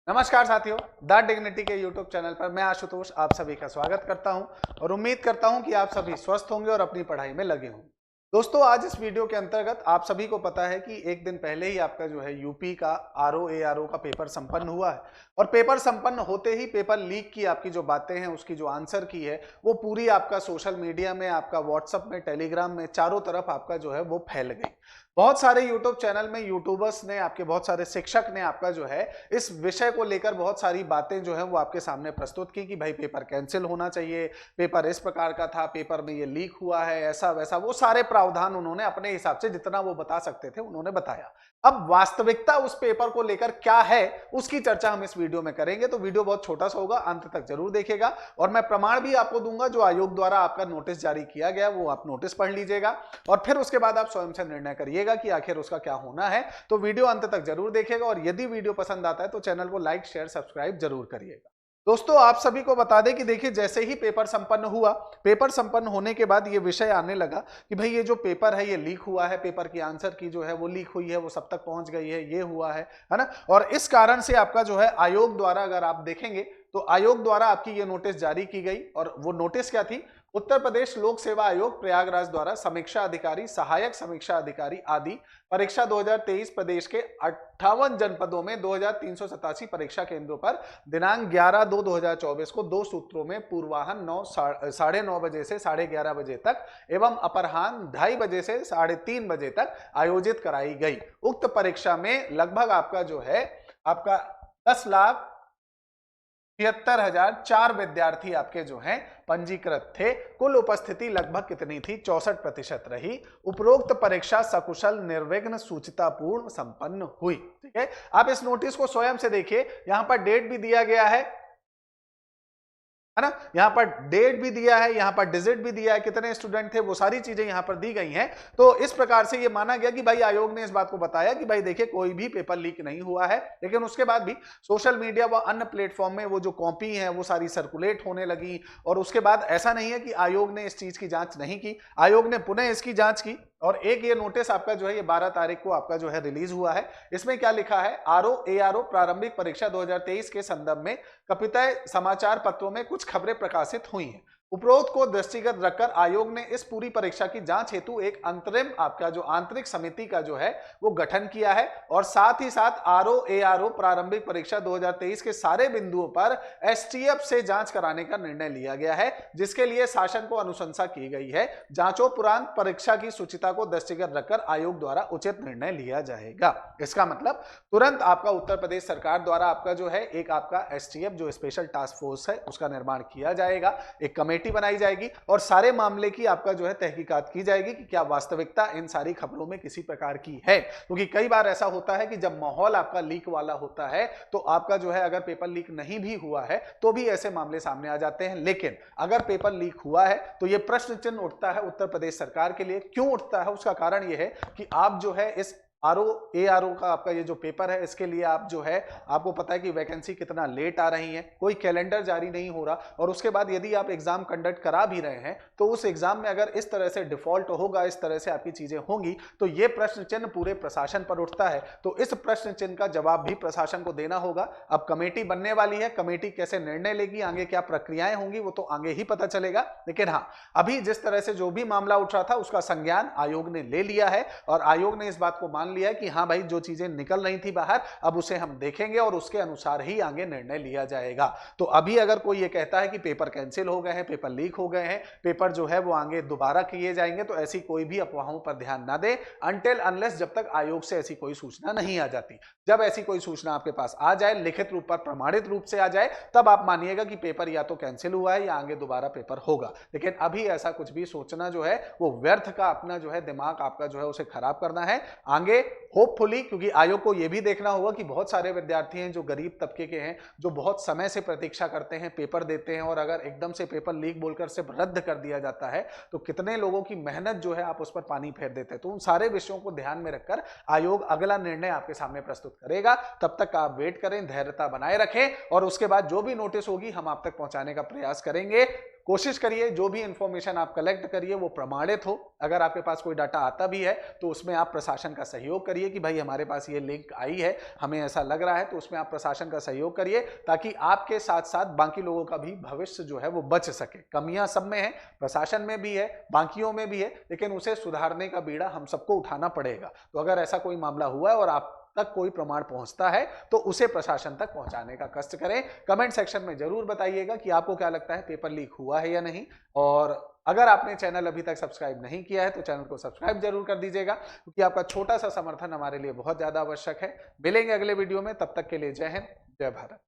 नमस्कार साथियों, the dignity के यूट्यूब चैनल पर मैं आशुतोष आप सभी का स्वागत करता हूं और उम्मीद करता हूं कि आप सभी स्वस्थ होंगे और अपनी पढ़ाई में लगे होंगे। दोस्तों, आज इस वीडियो के अंतर्गत आप सभी को पता है कि एक दिन पहले ही आपका जो है यूपी का आरओ का पेपर संपन्न हुआ है और पेपर संपन्न होते ही पेपर लीक की आपकी जो बातें हैं, उसकी जो आंसर की है, वो पूरी आपका सोशल मीडिया में, आपका व्हाट्सएप में, टेलीग्राम में, चारों तरफ आपका जो है वो फैल गई। बहुत सारे यूट्यूब चैनल में यूट्यूबर्स ने, आपके बहुत सारे शिक्षक ने आपका जो है इस विषय को लेकर बहुत सारी बातें जो है वो आपके सामने प्रस्तुत की कि भाई पेपर कैंसिल होना चाहिए, पेपर इस प्रकार का था, पेपर में ये लीक हुआ है, ऐसा वैसा, वो सारे प्रावधान उन्होंने अपने हिसाब से जितना वो बता सकते थे उन्होंने बताया। अब वास्तविकता उस पेपर को लेकर क्या है, उसकी चर्चा हम इस वीडियो में करेंगे। तो वीडियो बहुत छोटा सा होगा, अंत तक जरूर देखिएगा और मैं प्रमाण भी आपको दूंगा। जो आयोग द्वारा आपका नोटिस जारी किया गया वो आप नोटिस पढ़ लीजिएगा और फिर उसके बाद आप स्वयं से निर्णय करिएगा कि आखिर उसका क्या होना है। तो वीडियो अंत तक जरूर देखिएगा और यदि वीडियो पसंद आता है तो चैनल को लाइक, शेयर, सब्सक्राइब जरूर करिएगा। दोस्तों, आप सभी को बता दें कि देखिए, जैसे ही पेपर संपन्न हुआ, पेपर संपन्न होने के बाद ये विषय आने लगा कि भाई ये जो पेपर है ये लीक हुआ है, पेपर की आंसर की जो है वो लीक हुई है, वो सब तक पहुंच गई है, ये हुआ है ना। और इस कारण से आपका जो है आयोग द्वारा, अगर आप देखेंगे तो आयोग द्वारा आपकी ये नोटिस जारी की गई और वो नोटिस क्या थी? उत्तर प्रदेश लोक सेवा आयोग प्रयागराज द्वारा समीक्षा अधिकारी, सहायक समीक्षा अधिकारी आदि परीक्षा 2023 प्रदेश के 58 जनपदों में 2387 परीक्षा केंद्रों पर दिनांक 11/2/2024 को दो सूत्रों में पूर्वाहन 9:30 बजे से 11:30 बजे तक एवं अपराह्न 2:30 बजे से 3:30 बजे तक आयोजित कराई गई। उक्त परीक्षा में लगभग आपका जो है आपका 10,73,004 विद्यार्थी आपके जो हैं पंजीकृत थे। कुल उपस्थिति लगभग कितनी थी? 64% रही। उपरोक्त परीक्षा सकुशल, निर्विघ्न, सूचितापूर्ण संपन्न हुई। ठीक है, आप इस नोटिस को स्वयं से देखिए, यहां पर डेट भी दिया गया है ना, यहां पर डेट भी दिया है, यहां पर डिजिट भी दिया है, कितने स्टूडेंट थे, वो सारी चीजें यहां पर दी गई हैं। तो इस प्रकार से ये माना गया कि भाई आयोग ने इस बात को बताया कि भाई देखिए कोई भी पेपर लीक नहीं हुआ है। लेकिन उसके बाद भी सोशल मीडिया व अन्य प्लेटफॉर्म में वो जो कॉपी है वो सारी सर्कुलेट होने लगी और उसके बाद ऐसा नहीं है कि आयोग ने इस चीज की जांच नहीं की, आयोग ने पुनः इसकी जांच की और एक ये नोटिस आपका जो है ये 12 तारीख को आपका जो है रिलीज हुआ है। इसमें क्या लिखा है? आरओ प्रारंभिक परीक्षा 2023 के संदर्भ में कपितय समाचार पत्रों में कुछ खबरें प्रकाशित हुई हैं। उपरोक्त को दृष्टिगत रखकर आयोग ने इस पूरी परीक्षा की जांच हेतु एक अंतरिम आपका जो आंतरिक समिति का जो है वो गठन किया है और साथ ही साथ आरओ प्रारंभिक परीक्षा 2023 के सारे बिंदुओं पर एसटीएफ से जांच कराने का निर्णय लिया गया है, जिसके लिए शासन को अनुशंसा की गई है। जांचोपरांत परीक्षा की शुचिता को दृष्टिगत रखकर आयोग द्वारा उचित निर्णय लिया जाएगा। इसका मतलब तुरंत आपका उत्तर प्रदेश सरकार द्वारा आपका जो है एक आपका एसटीएफ जो स्पेशल टास्क फोर्स है उसका निर्माण किया जाएगा, एक कमेटी बनाई जाएगी और सारे मामले की आपका जो है तहकीकात की जाएगी कि क्या वास्तविकता इन सारी खबरों में किसी प्रकार की है। क्योंकि कई बार ऐसा होता है कि जब माहौल आपका लीक वाला होता है तो आपका जो है अगर पेपर लीक नहीं भी हुआ है तो भी ऐसे मामले सामने आ जाते हैं। लेकिन अगर पेपर लीक हुआ है तो यह प्रश्न चिन्ह उठता है उत्तर प्रदेश सरकार के लिए। क्यों उठता है? उसका कारण यह है कि आप जो है इस आरओ का आपका ये जो पेपर है इसके लिए आप जो है आपको पता है कि वैकेंसी कितना लेट आ रही है, कोई कैलेंडर जारी नहीं हो रहा और उसके बाद यदि आप एग्जाम कंडक्ट करा भी रहे हैं तो उस एग्जाम में अगर इस तरह से डिफॉल्ट होगा, इस तरह से आपकी चीजें होंगी तो ये प्रश्न चिन्ह पूरे प्रशासन पर उठता है। तो इस प्रश्न चिन्ह का जवाब भी प्रशासन को देना होगा। अब कमेटी बनने वाली है, कमेटी कैसे निर्णय लेगी, आगे क्या प्रक्रियाएं होंगी वो तो आगे ही पता चलेगा। लेकिन हाँ, अभी जिस तरह से जो भी मामला उठ रहा था उसका संज्ञान आयोग ने ले लिया है और आयोग ने इस बात को मान लिया है कि हाँ भाई जो चीजें निकल रही थी बाहर अब उसे हम देखेंगे और उसके अनुसार ही आगे निर्णय लिया जाएगा। तो अभी अगर कोई ये कहता है कि पेपर कैंसिल हो गए हैं, पेपर लीक हो गए हैं, पेपर जो है वो आगे दोबारा किए जाएंगे, तो ऐसी कोई भी अफवाहों पर ध्यान ना दें अनटिल अनलेस जब तक आयोग से ऐसी कोई सूचना नहीं आ जाती। जब ऐसी कोई सूचना आपके पास आ जाए, लिखित रूप पर प्रमाणित रूप से आ जाए, तब आप मानिएगा कि पेपर या तो कैंसिल हुआ है या आगे दोबारा पेपर होगा। लेकिन अभी ऐसा कुछ भी सोचना जो है वो व्यर्थ का अपना जो है दिमाग आपका जो है उसे खराब करना है। आगे होपफुली, क्योंकि आयोग को यह भी देखना होगा कि बहुत सारे विद्यार्थी हैं जो गरीब तबके के हैं, जो बहुत समय से प्रतीक्षा करते हैं, पेपर देते हैं और अगर एकदम से पेपर लीक बोलकर सिर्फ रद्द कर दिया जाता है तो कितने लोगों की मेहनत जो है आप उस पर पानी फेर देते हैं। तो उन सारे विषयों को ध्यान में रखकर आयोग अगला निर्णय आपके सामने प्रस्तुत करेगा। तब तक आप वेट करें, धैर्यता बनाए रखें और उसके बाद जो भी नोटिस होगी हम आप तक पहुंचाने का प्रयास करेंगे। कोशिश करिए जो भी इंफॉर्मेशन आप कलेक्ट करिए वो प्रमाणित हो। अगर आपके पास कोई डाटा आता भी है तो उसमें आप प्रशासन का सहयोग करिए कि भाई हमारे पास ये लिंक आई है, हमें ऐसा लग रहा है, तो उसमें आप प्रशासन का सहयोग करिए ताकि आपके साथ साथ बाकी लोगों का भी भविष्य जो है वो बच सके। कमियां सब में है, प्रशासन में भी है, बाकियों में भी है, लेकिन उसे सुधारने का बीड़ा हम सबको उठाना पड़ेगा। तो अगर ऐसा कोई मामला हुआ है और आप तक कोई प्रमाण पहुंचता है तो उसे प्रशासन तक पहुंचाने का कष्ट करें। कमेंट सेक्शन में जरूर बताइएगा कि आपको क्या लगता है पेपर लीक हुआ है या नहीं। और अगर आपने चैनल अभी तक सब्सक्राइब नहीं किया है तो चैनल को सब्सक्राइब जरूर कर दीजिएगा, क्योंकि आपका छोटा सा समर्थन हमारे लिए बहुत ज्यादा आवश्यक है। मिलेंगे अगले वीडियो में, तब तक के लिए जय हिंद, जय भारत।